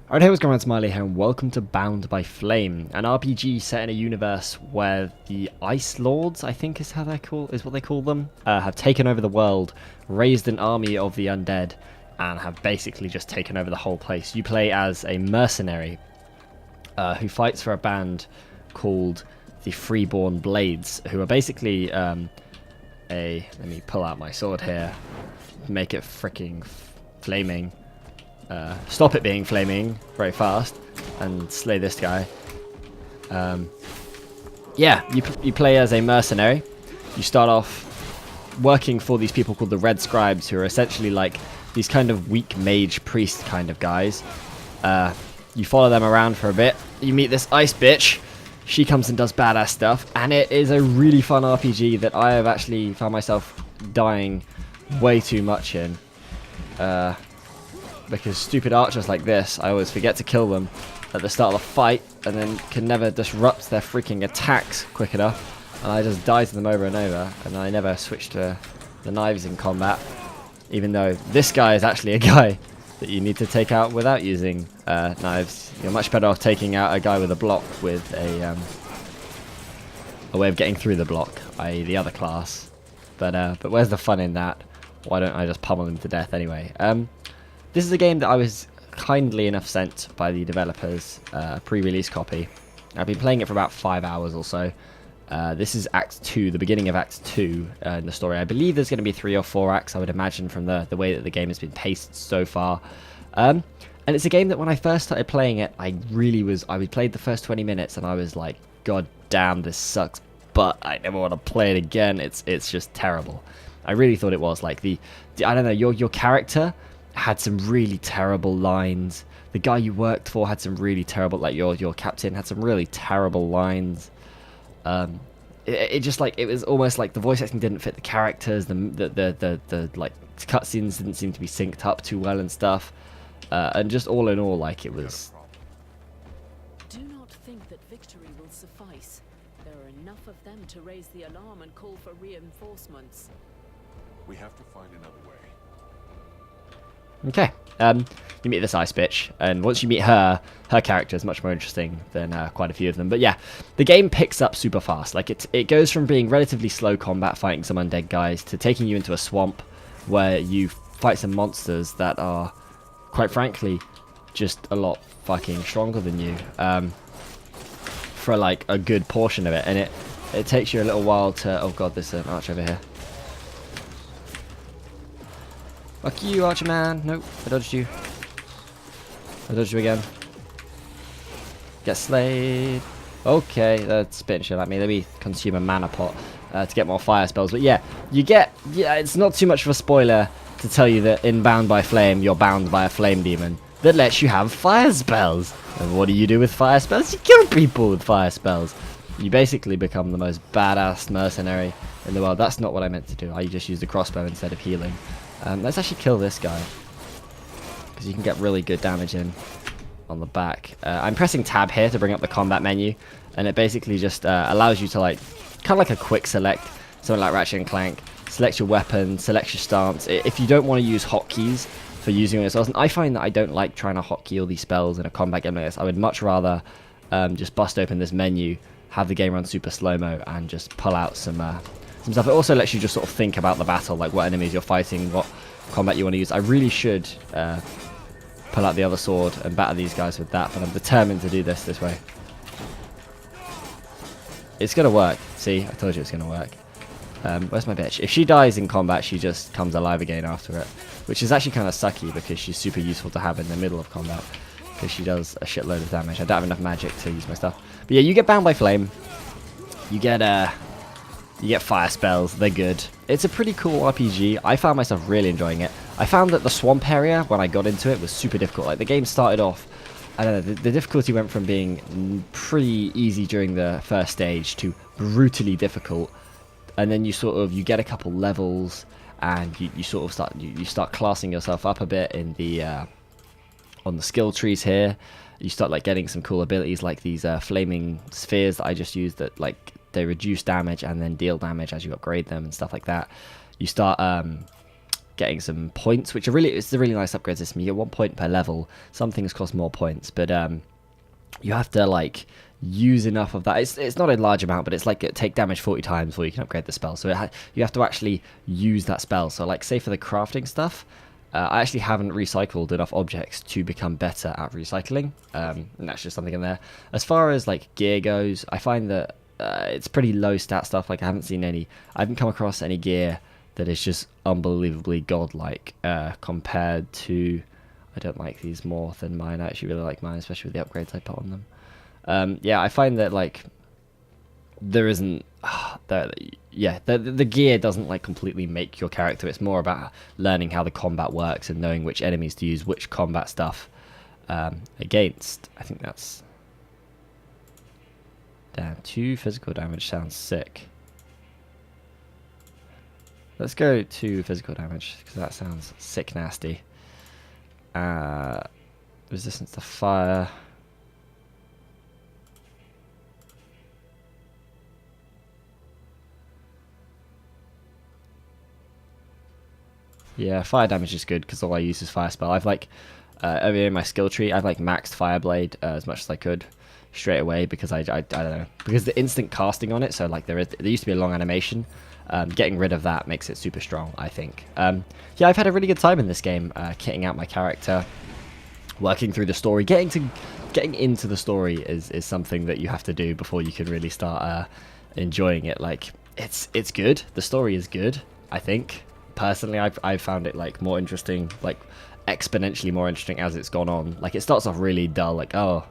Alright, hey, what's going on? It's Smiley here, and welcome to Bound by Flame, an RPG set in a universe where the Ice Lords, I think is what they call them, have taken over the world, raised an army of the undead, and have basically just taken over the whole place. You play as a mercenary who fights for a band called the Freeborn Blades, who are basically let me pull out my sword here, make it freaking flaming. Stop it being flaming very fast and slay this guy. Yeah, you play as a mercenary. You start off working for these people called the Red Scribes, who are essentially like these kind of weak mage priest kind of guys. You follow them around for a bit. You meet this ice bitch. She comes and does badass stuff, and it is a really fun RPG that I have actually found myself dying way too much in. Because stupid archers like this, I always forget to kill them at the start of the fight, and then can never disrupt their freaking attacks quick enough, and I just die to them over and over, and I never switch to the knives in combat, even though this guy is actually a guy that you need to take out without using knives. You're much better off taking out a guy with a block with a way of getting through the block, i.e. the other class. But where's the fun in that? Why don't I just pummel him to death anyway? This is a game that I was kindly enough sent by the developers, pre-release copy. I've been playing it for about 5 hours or so. This is Act 2, the beginning of Act 2 in the story. I believe there's going to be 3 or 4 acts, I would imagine, from the way that the game has been paced so far. And it's a game that when I first started playing it, I played the first 20 minutes and I was like, God damn, this sucks, but I never want to play it again. It's just terrible. I really thought it was like I don't know, your character had some really terrible lines. The guy you worked for had some really terrible, like your captain had some really terrible lines. It just like, it was almost like the voice acting didn't fit the characters. The like cutscenes didn't seem to be synced up too well and stuff. And just all in all, like it was. Do not think that victory will suffice. There are enough of them to raise the alarm and call for reinforcements. We have to find another way. Okay, you meet this ice bitch, and once you meet her character is much more interesting than quite a few of them. But yeah, the game picks up super fast. Like it goes from being relatively slow combat fighting some undead guys to taking you into a swamp where you fight some monsters that are, quite frankly, just a lot fucking stronger than you for like a good portion of it. And it takes you a little while to... Oh god, there's an arch over here. Fuck you, Archer Man. Nope, I dodged you. I dodged you again. Get slayed. Okay, that's spitting shit at me. Let me consume a mana pot to get more fire spells. But yeah, it's not too much of a spoiler to tell you that in Bound by Flame, you're bound by a flame demon that lets you have fire spells. And what do you do with fire spells? You kill people with fire spells. You basically become the most badass mercenary in the world. That's not what I meant to do. I just used a crossbow instead of healing. Let's actually kill this guy, because you can get really good damage in on the back. I'm pressing tab here to bring up the combat menu, and it basically just allows you to, like, kind of like a quick select, something like Ratchet and Clank. Select your weapon, select your stance. If you don't want to use hotkeys for using your spells, and I find that I don't like trying to hotkey all these spells in a combat game like this. I would much rather just bust open this menu, have the game run super slow-mo, and just pull out some stuff. It also lets you just sort of think about the battle, like what enemies you're fighting, what combat you want to use. I really should pull out the other sword and batter these guys with that, but I'm determined to do this way. It's gonna work. See, I told you it's gonna work. Where's my bitch? If she dies in combat, she just comes alive again after it, which is actually kind of sucky because she's super useful to have in the middle of combat, because she does a shitload of damage. I don't have enough magic to use my stuff. But yeah, you get Bound by Flame. You get fire spells, they're good. It's a pretty cool RPG. I found myself really enjoying it. I found that the swamp area, when I got into it, was super difficult. Like, the game started off, I don't know, the difficulty went from being pretty easy during the first stage to brutally difficult. And then you get a couple levels, and you sort of start classing yourself up a bit in the on the skill trees here. You start like getting some cool abilities like these flaming spheres that I just used that like they reduce damage and then deal damage as you upgrade them and stuff like that. You start getting some points, which are really, it's a really nice upgrade system. You get 1 point per level. Some things cost more points, but you have to like use enough of that. It's not a large amount, but it's like take damage 40 times before you can upgrade the spell. So you have to actually use that spell. So like say for the crafting stuff, I actually haven't recycled enough objects to become better at recycling, and that's just something in there. As far as like gear goes, I find that it's pretty low stat stuff. Like I haven't come across any gear that is just unbelievably godlike compared to. I don't like these more than mine. I actually really like mine, especially with the upgrades I put on them. Yeah, I find that like there isn't the gear doesn't like completely make your character. It's more about learning how the combat works and knowing which enemies to use which combat stuff against. I think that's damn 2 physical damage sounds sick. Let's go 2 physical damage because that sounds sick nasty. Resistance to fire. Yeah, fire damage is good because all I use is fire spell. I've like over here in my skill tree, I've like maxed Fireblade as much as I could straight away because I don't know, because the instant casting on it. So like there used to be a long animation. Getting rid of that makes it super strong, I think. Yeah, I've had a really good time in this game, kitting out my character, working through the story. Getting into the story is something that you have to do before you can really start enjoying it. Like it's good. The story is good, I think. Personally, I've found it like more interesting, like exponentially more interesting as it's gone on. Like it starts off really dull, like oh,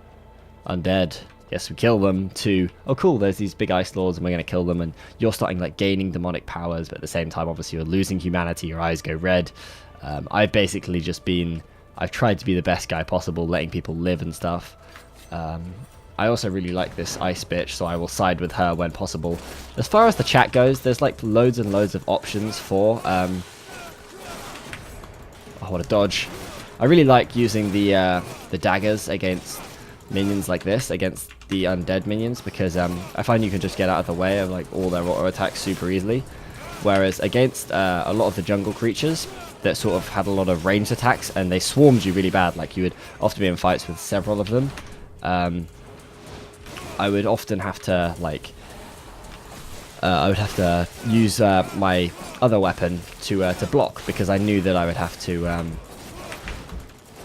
undead, yes we kill them, to oh cool, there's these big ice lords and we're gonna kill them, and you're starting like gaining demonic powers, but at the same time obviously you're losing humanity, your eyes go red. I've basically just I've tried to be the best guy possible, letting people live and stuff. I also really like this ice bitch, so I will side with her when possible. As far as the chat goes, there's like loads and loads of options for oh, what a dodge. I really like using the daggers against minions like this, against the undead minions, because I find you can just get out of the way of like all their auto attacks super easily. Whereas against a lot of the jungle creatures that sort of had a lot of ranged attacks and they swarmed you really bad, like you would often be in fights with several of them. I would often have to like I would have to use my other weapon to block, because I knew that I would have to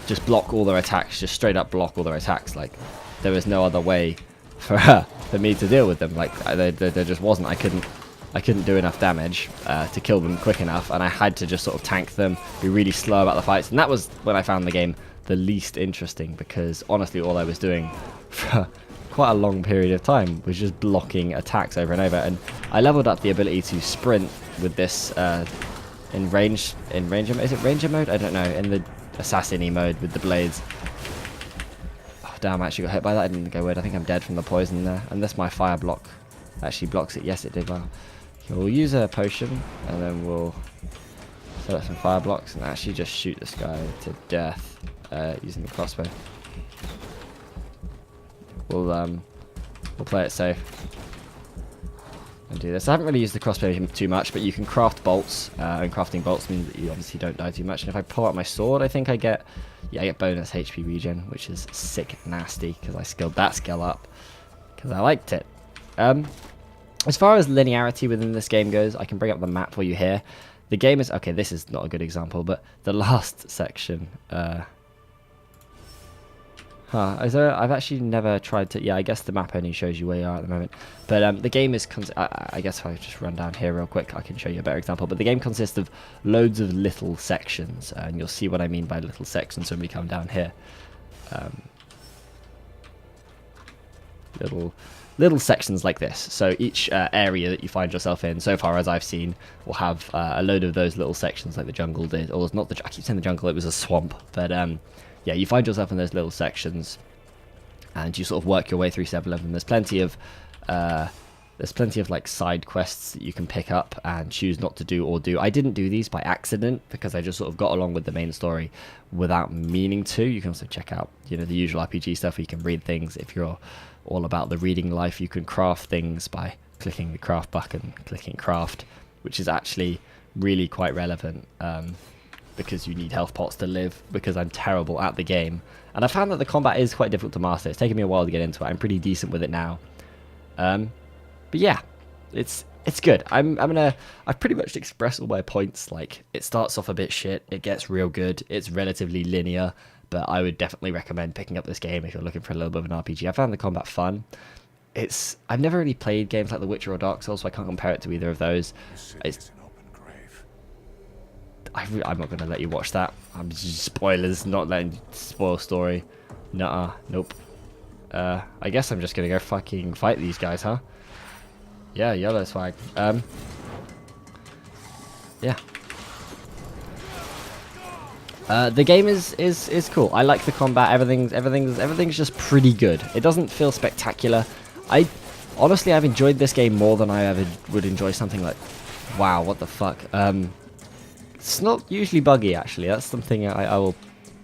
just block all their attacks, just straight up block all their attacks. Like there was no other way for me to deal with them. Like there just wasn't. I couldn't do enough damage to kill them quick enough, and I had to just sort of tank them, be really slow about the fights, and that was when I found the game the least interesting, because honestly all I was doing for quite a long period of time was just blocking attacks over and over. And I leveled up the ability to sprint with this in ranger is it ranger mode? I don't know, in the assassin-y mode with the blades. Oh damn, I actually got hit by that. I didn't go weird. I think I'm dead from the poison there, unless my fire block actually blocks it. Yes, it did. Well, okay, we'll use a potion and then we'll set up some fire blocks and actually just shoot this guy to death using the crossbow. We'll play it safe and do this. I haven't really used the crossbow too much, but you can craft bolts, and crafting bolts means that you obviously don't die too much. And if I pull out my sword, I think I get bonus HP regen, which is sick nasty, because I skilled that skill up because I liked it. As far as linearity within this game goes, I can bring up the map for you here. The game is okay. This is not a good example, but the last section. I've actually never tried to. Yeah, I guess the map only shows you where you are at the moment. But the game is. I guess if I just run down here real quick, I can show you a better example. But the game consists of loads of little sections, and you'll see what I mean by little sections when we come down here. Little sections like this. So each area that you find yourself in, so far as I've seen, will have a load of those little sections, like the jungle did. Or it's not the. I keep saying the jungle. It was a swamp, but yeah, you find yourself in those little sections, and you sort of work your way through several of them. There's plenty of like side quests that you can pick up and choose not to do or do. I didn't do these by accident because I just sort of got along with the main story without meaning to. You can also check out, the usual RPG stuff where you can read things. If you're all about the reading life, you can craft things by clicking the craft button, clicking craft, which is actually really quite relevant, because you need health pots to live, because I'm terrible at the game. And I found that the combat is quite difficult to master. It's taken me a while to get into it. I'm pretty decent with it now. But yeah, it's good. I've pretty much expressed all my points. Like, it starts off a bit shit, it gets real good, it's relatively linear, but I would definitely recommend picking up this game if you're looking for a little bit of an RPG. I found the combat fun. I've never really played games like The Witcher or Dark Souls, so I can't compare it to either of those. This city is an open grave. I'm not going to let you watch that. I'm just spoilers, not letting spoil story. Nuh-uh, nope. I guess I'm just going to go fucking fight these guys, huh? Yeah, yellow flag. Yeah. The game is cool. I like the combat. Everything's just pretty good. It doesn't feel spectacular. Honestly, I've enjoyed this game more than I ever would enjoy something like, wow, what the fuck. It's not usually buggy, actually. That's something I will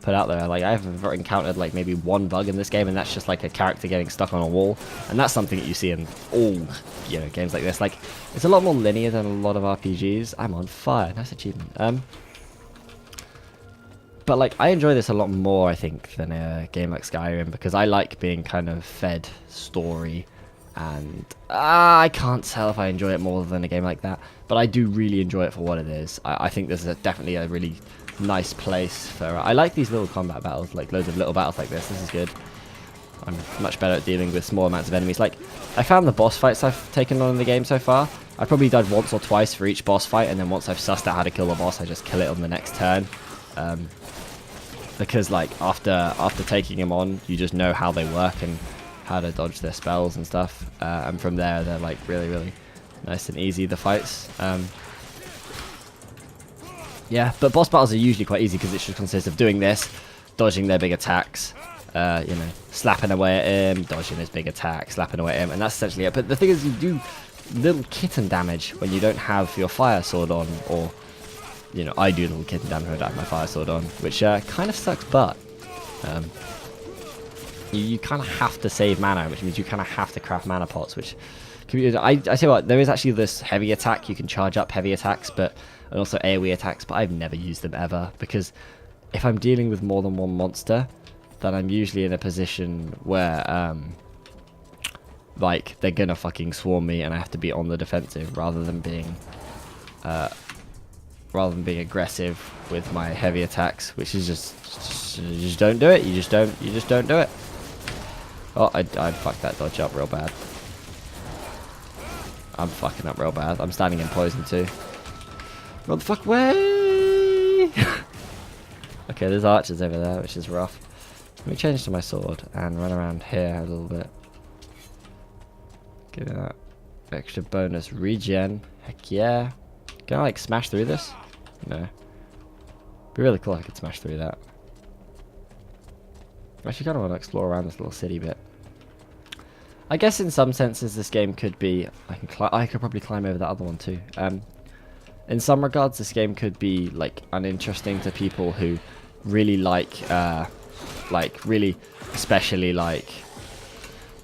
put out there. Like, I've ever encountered like maybe one bug in this game, and that's just like a character getting stuck on a wall. And that's something that you see in all, games like this. Like, it's a lot more linear than a lot of RPGs. I'm on fire. Nice achievement. But like, I enjoy this a lot more, I think, than a game like Skyrim, because I like being kind of fed story, and I can't tell if I enjoy it more than a game like that, but I do really enjoy it for what it is. I think this is definitely a really nice place for... I like these little combat battles, like loads of little battles like this. This is good. I'm much better at dealing with small amounts of enemies. Like, I found the boss fights I've taken on in the game so far, I've probably died once or twice for each boss fight, and then once I've sussed out how to kill the boss, I just kill it on the next turn. Because like after taking them on, you just know how they work and how to dodge their spells and stuff, and from there they're like really nice and easy, the fights. Yeah, but boss battles are usually quite easy because it just consists of doing this, dodging their big attacks, slapping away at him, dodging his big attack, slapping away at him, and that's essentially it. But the thing is, you do little kitten damage when you don't have your fire sword on, or I do little kitten damage when I have my fire sword on, which kind of sucks, but you kind of have to save mana, which means you kind of have to craft mana pots, which I tell you what, there is actually this heavy attack. You can charge up heavy attacks, and also AoE attacks, but I've never used them ever, because if I'm dealing with more than one monster, then I'm usually in a position where like they're gonna fucking swarm me and I have to be on the defensive rather than being aggressive with my heavy attacks, which is you just don't do it. You just don't do it. Oh, I fucked that dodge up real bad. I'm fucking up real bad. I'm standing in poison too. Run the fuck away! Okay, there's archers over there, which is rough. Let me change to my sword and run around here a little bit. Give it that extra bonus regen. Heck yeah. Can I like smash through this? No. Be really cool if I could smash through that. I actually kind of want to explore around this little city bit. I guess in some senses this game could be... I could probably climb over that other one too. In some regards this game could be like uninteresting to people who really like really especially like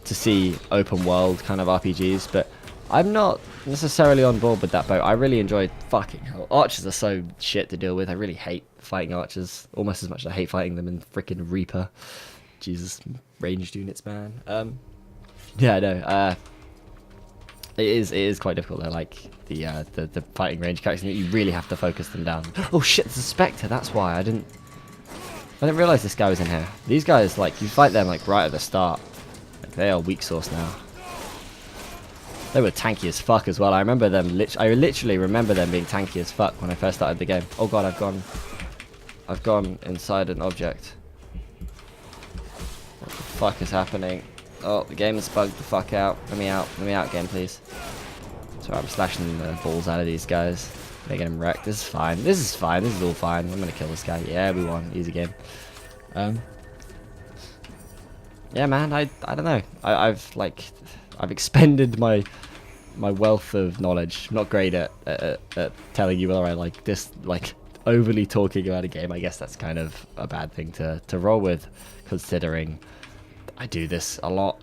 to see open world kind of RPGs, but I'm not necessarily on board with that boat. I really enjoyed fucking hell. Archers are so shit to deal with. I really hate fighting archers almost as much as I hate fighting them in freaking Reaper. Jesus, ranged units, man. Yeah, no. It is quite difficult though. Like the fighting range characters, you really have to focus them down. Oh shit, there's a Spectre. That's why I didn't realize this guy was in here. These guys, like, you fight them like right at the start. Like, they are weak sauce now. They were tanky as fuck as well. I remember them. I literally remember them being tanky as fuck when I first started the game. Oh god, I've gone inside an object. What the fuck is happening? Oh, the game is bugged the fuck out. Let me out, game, please. Sorry, I'm slashing the balls out of these guys, making them wreck. This is fine. This is all fine. I'm gonna kill this guy. Yeah, we won. Easy game. Yeah, man. I don't know. I've expended my wealth of knowledge. I'm not great at telling you whether I like this, like overly talking about a game. I guess that's kind of a bad thing to roll with, considering I do this a lot.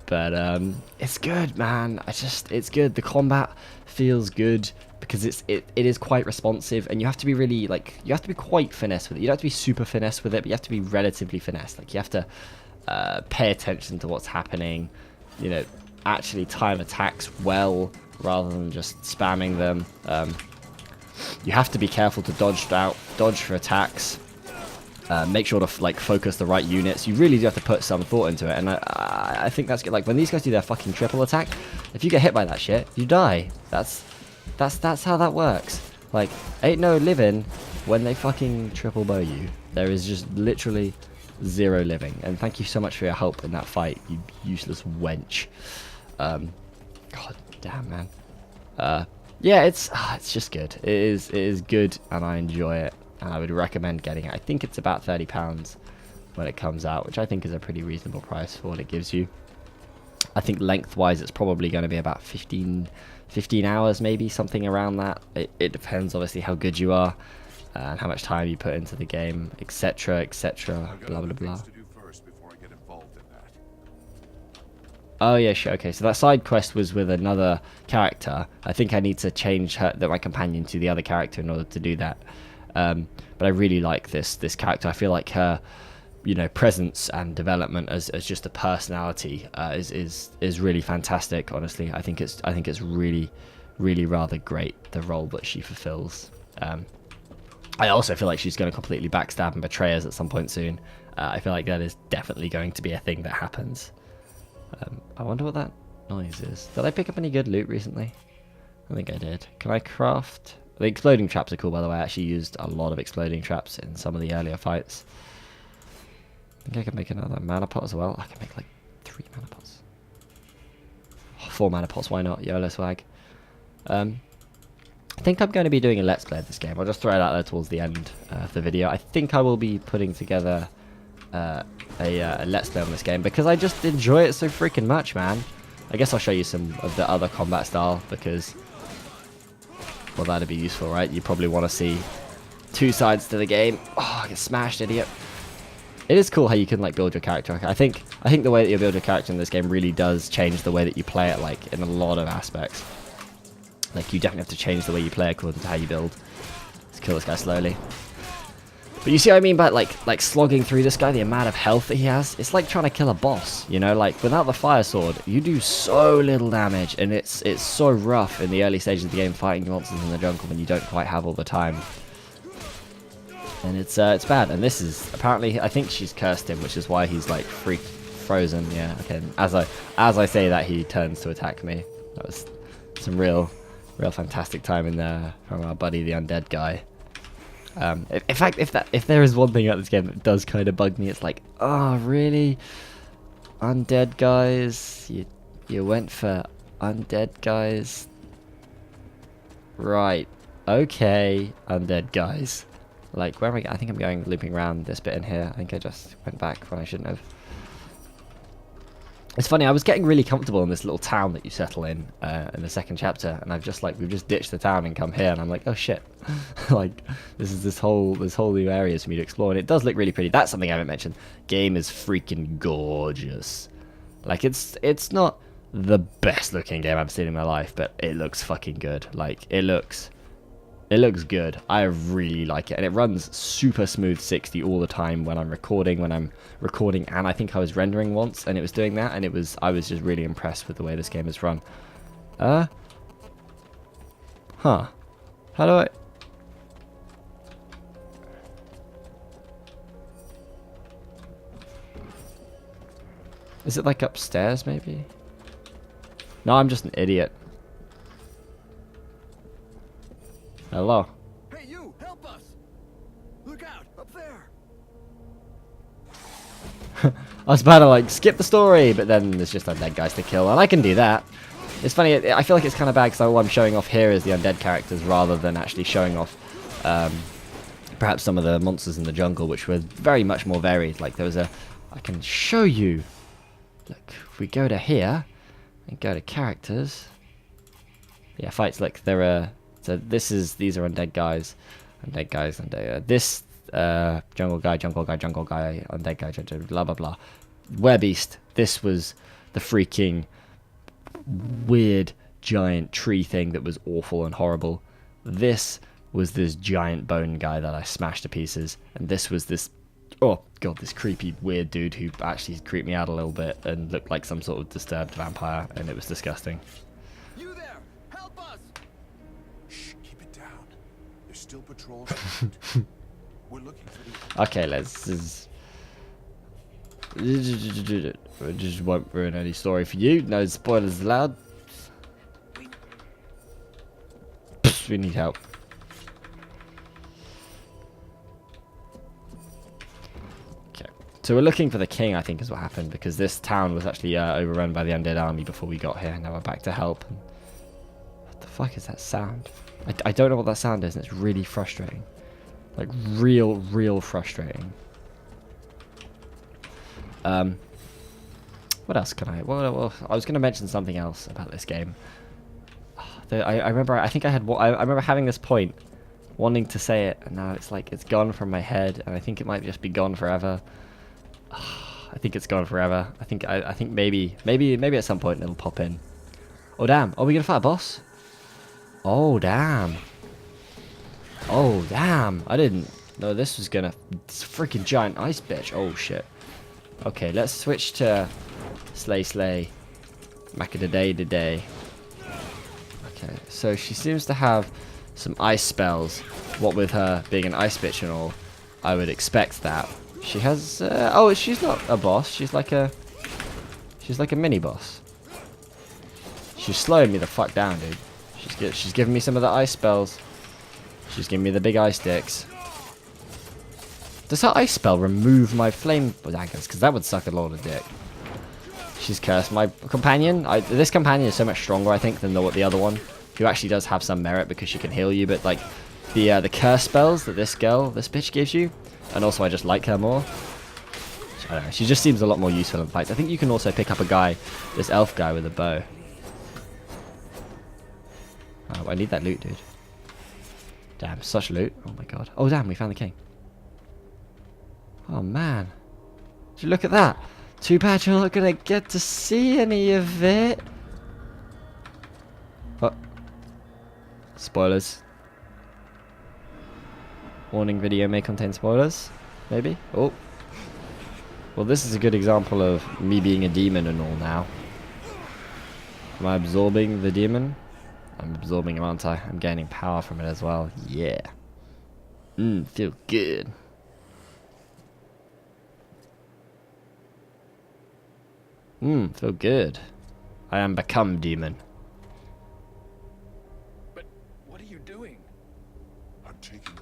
But it's good, man. It's good. The combat feels good because it is quite responsive, and you have to be really like you have to be quite finesse with it. You don't have to be super finesse with it, but you have to be relatively finesse. Like you have to pay attention to what's happening. You know, actually time attacks well rather than just spamming them. You have to be careful to dodge for attacks. Make sure to like focus the right units. You really do have to put some thought into it, and I think that's good. Like when these guys do their fucking triple attack, if you get hit by that shit, you die. That's how that works. Like ain't no living when they fucking triple bow you. There is just literally 0 living. And thank you so much for your help in that fight, you useless wench. God damn, man. Yeah, it's just good. It is good, and I enjoy it. And I would recommend getting it. I think it's about £30 when it comes out, which I think is a pretty reasonable price for what it gives you. I think lengthwise it's probably going to be about 15 hours, maybe, something around that. It depends, obviously, how good you are and how much time you put into the game, etc., etc., blah, blah, blah. Oh yeah, sure. Okay, so that side quest was with another character. I think I need to change my companion to the other character in order to do that. But I really like this character. I feel like her, you know, presence and development as just a personality is really fantastic. Honestly, I think it's really rather great, the role that she fulfills. I also feel like she's going to completely backstab and betray us at some point soon. I feel like that is definitely going to be a thing that happens. I wonder what that noise is. Did I pick up any good loot recently? I think I did. Can I craft? The exploding traps are cool, by the way. I actually used a lot of exploding traps in some of the earlier fights. I think I can make another mana pot as well. I can make like 3 mana pots. 4 mana pots, why not? YOLO swag. I think I'm going to be doing a Let's Play of this game. I'll just throw it out there towards the end of the video. I think I will be putting together a Let's Play on this game because I just enjoy it so freaking much, man. I guess I'll show you some of the other combat style because, well, that'd be useful, right? You probably want to see 2 sides to the game. Oh, I get smashed, idiot. It is cool how you can like build your character. I think the way that you build your character in this game really does change the way that you play it, like in a lot of aspects. Like you definitely have to change the way you play according to how you build. Let's kill this guy slowly. But you see what I mean by like slogging through this guy, the amount of health that he has? It's like trying to kill a boss, you know? Like without the fire sword, you do so little damage, and it's so rough in the early stages of the game fighting monsters in the jungle when you don't quite have all the time. And it's bad. And this is apparently, I think she's cursed him, which is why he's like frozen. Yeah, okay. As I say that, he turns to attack me. That was some real fantastic timing there from our buddy, the undead guy. In fact, if there is one thing about this game that does kind of bug me, it's like, oh really, undead guys, you went for undead guys, right? Okay, undead guys. Like, where am I? I think I'm going looping around this bit in here. I think I just went back when I shouldn't have. It's funny, I was getting really comfortable in this little town that you settle in the second chapter, and we've just ditched the town and come here, and I'm like, oh shit, like this whole new areas for me to explore, and it does look really pretty. That's something I haven't mentioned. Game is freaking gorgeous. Like it's not the best looking game I've seen in my life, but it looks fucking good. Like it looks good. I really like it, and it runs super smooth 60 all the time when I'm recording, and I think I was rendering once, and it was doing that, and I was just really impressed with the way this game is run. How do I? Is it like upstairs, maybe? No, I'm just an idiot. Hello. Hey, you! Help us! Look out! Up there! I was about to like skip the story, but then there's just undead guys to kill, and I can do that. It's funny, I feel like it's kind of bad because all I'm showing off here is the undead characters rather than actually showing off perhaps some of the monsters in the jungle, which were very much more varied. Like there was I can show you. Look, if we go to here and go to characters, yeah, fights. Look, there are. So these are undead guys, this jungle guy, undead guy, blah blah blah. Werebeast. This the freaking weird giant tree thing that was awful and horrible. This was this giant bone guy that I smashed to pieces, and this was this, oh god, this creepy weird dude who actually creeped me out a little bit and looked like some sort of disturbed vampire, and it was disgusting. You there! Help us! Shh, keep it down. There's still patrols. We're looking for the... Okay, let's just won't ruin any story for you. No spoilers allowed. We need help. Okay, so we're looking for the king, I think is what happened, because this town was actually overrun by the undead army before we got here. Now we're back to help. What the fuck is that sound? I don't know what that sound is, and it's really frustrating. Like, real frustrating. What else can I... Well, I was going to mention something else about this game. I remember, I think I had... I remember having this point, wanting to say it, and now it's like, it's gone from my head, and I think it might just be gone forever. I think it's gone forever. I think maybe at some point it'll pop in. Oh, damn. Are we going to fight a boss? Oh, damn. Oh, damn. I didn't know this was gonna... It's a freaking giant ice bitch. Oh, shit. Okay, let's switch to Slay. Macadaday. Okay, so she seems to have some ice spells. What with her being an ice bitch and all, I would expect that. She has... oh, she's not a boss. She's like a mini boss. She's slowing me the fuck down, dude. She's giving me some of the ice spells. She's giving me the big ice sticks. Does her ice spell remove my flame daggers? Because that would suck a lot of dick. She's cursed my companion. This companion is so much stronger, I think, than the other one, who actually does have some merit because she can heal you. But like the curse spells that this bitch gives you, and also I just like her more. I don't know. She just seems a lot more useful in fights. I think you can also pick up a guy, this elf guy with a bow. Oh, I need that loot, dude. Damn, such loot. Oh my god. Oh damn, we found the king. Oh man. Did you look at that? Too bad you're not gonna get to see any of it. Oh. Spoilers. Warning, video may contain spoilers. Maybe? Oh. Well, this is a good example of me being a demon and all now. Am I absorbing the demon? I'm absorbing him, aren't I? I'm gaining power from it as well. Yeah. Feel good. Feel good. I am become demon. But what are you doing? I'm taking...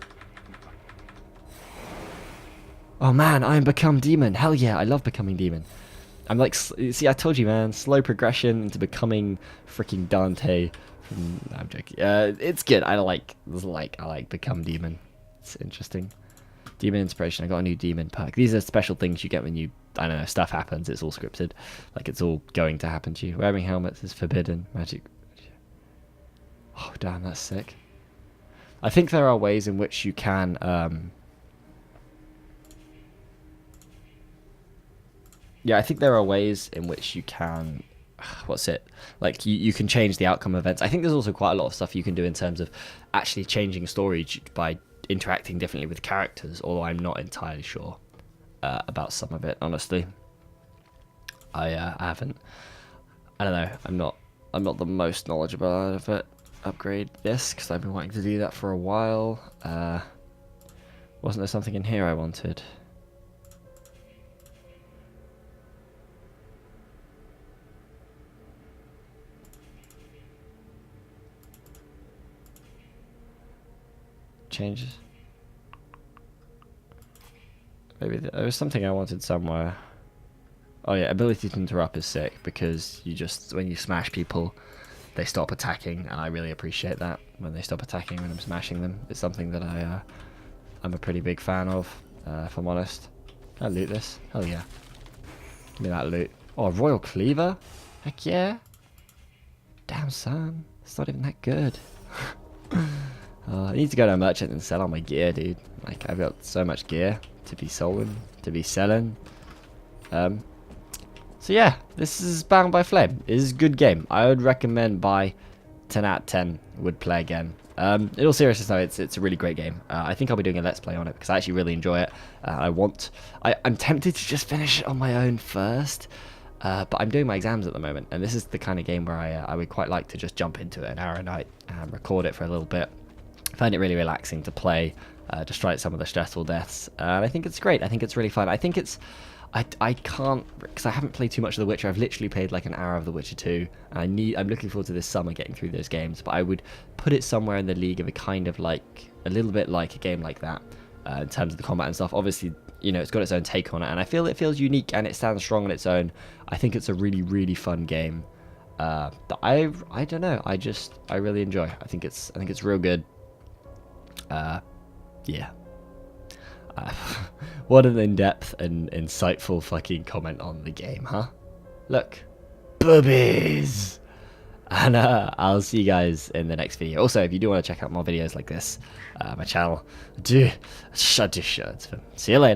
Oh man, I am become demon. Hell yeah, I love becoming demon. I'm like, see, I told you, man, slow progression into becoming freaking Dante. I'm joking. It's good. I like become demon. It's interesting. Demon inspiration. I got a new demon perk. These are special things you get when you, I don't know, stuff happens. It's all scripted. Like it's all going to happen to you. Wearing helmets is forbidden. Magic. Oh damn, that's sick. I think there are ways in which you can yeah, I think there are ways in which you can, what's it, like you can change the outcome of events. I think there's also quite a lot of stuff you can do in terms of actually changing story by interacting differently with characters, although I'm not entirely sure about some of it, honestly. I haven't, I don't know, I'm not the most knowledgeable out of it. Upgrade this, because I've been wanting to do that for a while. Wasn't there something in here I wanted? Changes. Maybe there was something I wanted somewhere. Oh yeah, ability to interrupt is sick because you just, when you smash people, they stop attacking, and I really appreciate that when they stop attacking when I'm smashing them. It's something that I'm a pretty big fan of, if I'm honest. Can I loot this? Hell yeah. Give me that loot. Oh, a Royal Cleaver? Heck yeah. Damn son, it's not even that good. I need to go to a merchant and sell all my gear, dude. Like, I've got so much gear to be selling. So yeah, this is Bound by Flame. It is a good game. I would recommend by 10 out of 10 would play again. In all seriousness though, it's a really great game. I think I'll be doing a let's play on it because I actually really enjoy it. I'm tempted to just finish it on my own first, but I'm doing my exams at the moment, and this is the kind of game where I would quite like to just jump into it an hour a night and record it for a little bit. I find it really relaxing to play, despite some of the stressful deaths, and I think it's great. I think it's really fun. I think it's... I can't, because I haven't played too much of The Witcher. I've literally played like an hour of The Witcher 2. And I'm looking forward to this summer getting through those games. But I would put it somewhere in the league of a kind of like, a little bit like a game like that, in terms of the combat and stuff. Obviously, you know, it's got its own take on it, and I feel it feels unique and it stands strong on its own. I think it's a really, really fun game. That I don't know. I really enjoy. I think it's real good. Yeah. What an in-depth and insightful fucking comment on the game, huh? Look, boobies! And I'll see you guys in the next video. Also, if you do want to check out more videos like this, my channel, do shut your shirts. See you later.